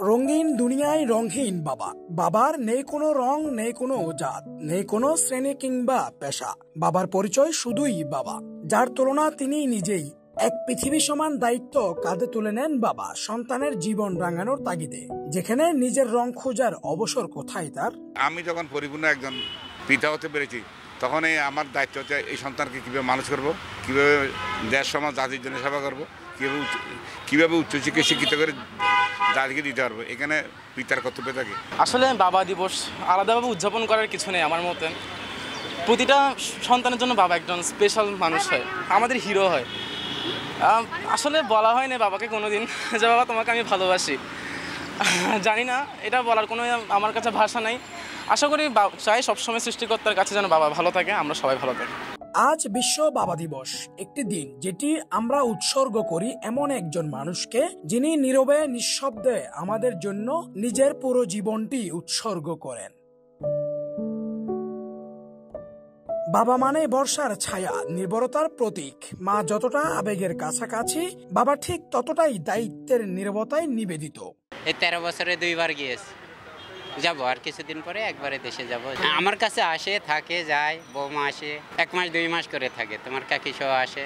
রঙিন দুনিয়ায় রংহীন বাবা। বাবার নেই কোনো রং, নেই কোনো জাত, নেই কোনো শ্রেণী কিংবা পেশা। বাবার পরিচয় শুধুই বাবা, যার তুলনা তিনি নিজেই। এক পৃথিবী সমান দায়িত্ব কাঁধে তুলে নেন বাবা সন্তানের জীবন রাঙানোর তাগিদে, যেখানে নিজের রং খোঁজার অবসর কোথায় তার। আমি যখন পরিপূর্ণ একজন পিতা হতে পেরেছি, তখন আমার দায়িত্ব হচ্ছে এই সন্তানকে কীভাবে মানুষ করব, কীভাবে দেশ সমাজ জাতির জন্য সেবা করব, কীভাবে উচ্চশিক্ষায় শিক্ষিত করে জাতিকে দিতে পারবো। এখানে পিতার কর্তব্য থাকে। আসলে বাবা দিবস আলাদাভাবে উদযাপন করার কিছু নেই আমার মতে। প্রতিটা সন্তানের জন্য বাবা একজন স্পেশাল মানুষ হয়, আমাদের হিরো হয়। আসলে বলা হয় না বাবাকে কোনোদিন যে বাবা তোমাকে আমি ভালোবাসি, জানি না, এটা বলার কোনো আমার কাছে ভাষা নাই। আশা করি চাই সবসময় সৃষ্টিকর্তার কাছে যেন বাবা ভালো থাকে, আমরা সবাই ভালো থাকি। আজ বিশ্ব বাবা দিবস, একটি দিন যেটি আমরা উৎসর্গ করি এমন একজন মানুষকে, যিনি নীরবে নিঃশব্দে আমাদের জন্য নিজের পুরো জীবনটি উৎসর্গ করেন। বাবা মানে বর্ষার ছায়া, নির্ভরতার প্রতীক। মা যতটা আবেগের কাছাকাছি, বাবা ঠিক ততটাই দায়িত্বের নীরবতায় নিবেদিত। এই 13 বছরে 2 বার গিয়েছি, যাবো আর কিছুদিন পরে একবারে দেশে যাব। আমার কাছে আসে, থাকে, যায়। বৌমা আসে 1 মাস 2 মাস করে থাকে, তোমার কাকি সহ আসে,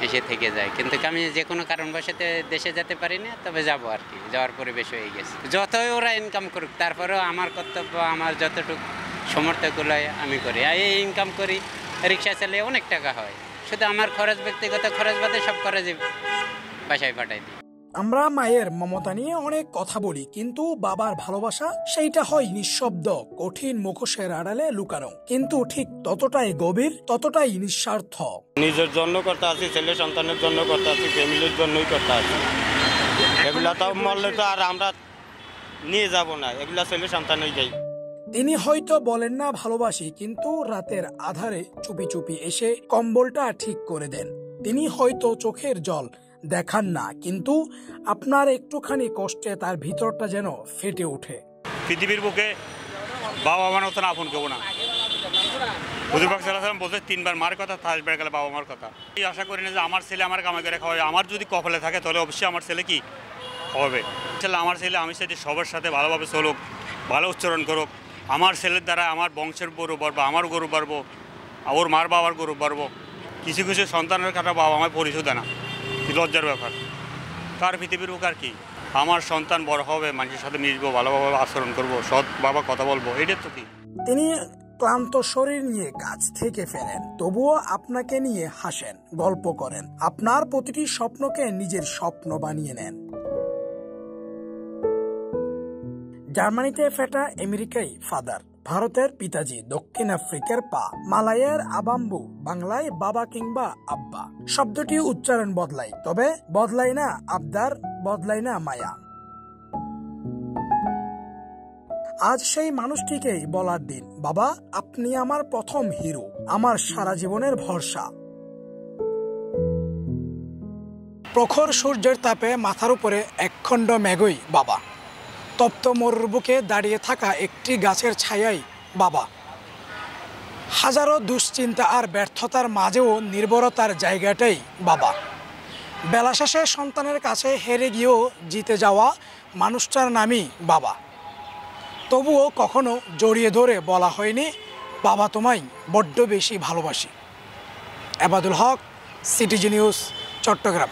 এসে থেকে যায়। কিন্তু আমি যে কোনো কারণবশত দেশে যেতে পারি না, তবে যাবো আর কি, যাওয়ার পরিবেশ হয়ে গেছে। যতই ওরা ইনকাম করুক, তারপরেও আমার কর্তব্য, আমার যতটুকু সমর্থকগুলো আমি করি। এই ইনকাম করি, রিক্সা চালিয়ে অনেক টাকা হয়, শুধু আমার খরচ, ব্যক্তিগত খরচ বাদে সব খরচই বাসায় পাঠাই দিই। আমরা মায়ের মমতা নিয়ে অনেক কথা বলি, কিন্তু বাবার ভালোবাসা সেইটা হয় নিঃশব্দ, কঠিন মুখোশের আড়ালে লুকানো, কিন্তু ঠিক ততটাই গভীর, ততটাই নিঃস্বার্থ। নিজের জন্য করতে আছি, ছেলে সন্তানের জন্য করতে আছি, ফ্যামিলির জন্যই করতে আছি। এগুলা তো মরলে তো আর আমরা নিয়ে যাব না, এগুলা ছেলে সন্তানই যাই। তিনি হয়তো বলেন না ভালোবাসি, কিন্তু রাতের আধারে চুপি চুপি এসে কম্বলটা ঠিক করে দেন। তিনি হয়তো চোখের জল দেখান না, কিন্তু আপনার একটুখানি কষ্টে তার ভিতরটা যেন ফেটে ওঠে। পৃথিবীর বুকে বাবা মার মতন আপন কেউ না। হুজুর পাক সাল্লাল্লাহু আলাইহি ওয়াসাল্লাম বলতে 3 বার মার কথা, 3 বার গেলে বাবা মার কথা। এই আশা করি না যে আমার ছেলে আমার কামাই করে খাওয়াবে। আমার যদি কপালে থাকে তাহলে অবশ্যই আমার ছেলে কি হবে। আমার ছেলে, আমি চাই সবার সাথে ভালোভাবে চলুক, ভালো উচ্চারণ করুক। আমার ছেলের দ্বারা আমার বংশের গৌরব বাড়বো, আমার গৌরব বাড়বো, ওর মার বাবার গৌরব বাড়বো। কিছু কিছু সন্তানের কাটা বাবা আমার পরিচয় দেয় না, লজ্জার ব্যাপার। তার পৃথিবীর বুক আর কি, আমার সন্তান বড় হবে, মানুষের সাথে মিশবো, ভালোভাবে আচরণ করবো, সৎ বাবা কথা বলবো, এটাই তো কি। তিনি ক্লান্ত শরীর নিয়ে কাজ থেকে ফেরেন, তবুও আপনাকে নিয়ে হাসেন, গল্প করেন, আপনার প্রতিটি স্বপ্নকে নিজের স্বপ্ন বানিয়ে নেন। জার্মানিতে ফেটা, আমেরিকায় ফাদার, ভারতের পিতাজি, দক্ষিণ আফ্রিকার পা, মালয়ের আবাম্বু, বাংলায় বাবা কিংবা আব্বা। শব্দটি উচ্চারণ বদলায়, তবে বদলায় না আবদার, বদলায় না মায়া। আজ সেই মানুষটিকেই বলার দিন, বাবা আপনি আমার প্রথম হিরো, আমার সারা জীবনের ভরসা। প্রখর সূর্যের তাপে মাথার উপরে একখণ্ড মেঘই বাবা। তপ্ত মরুর বুকে দাঁড়িয়ে থাকা একটি গাছের ছায়াই বাবা। হাজারো দুশ্চিন্তা আর ব্যর্থতার মাঝেও নির্ভরতার জায়গাটাই বাবা। বেলা শেষে সন্তানের কাছে হেরে গিয়েও জিতে যাওয়া মানুষটার নামই বাবা। তবুও কখনো জড়িয়ে ধরে বলা হয়নি, বাবা তোমায় বড্ড বেশি ভালোবাসি। এবাদুল হক, সিটিজি নিউজ, চট্টগ্রাম।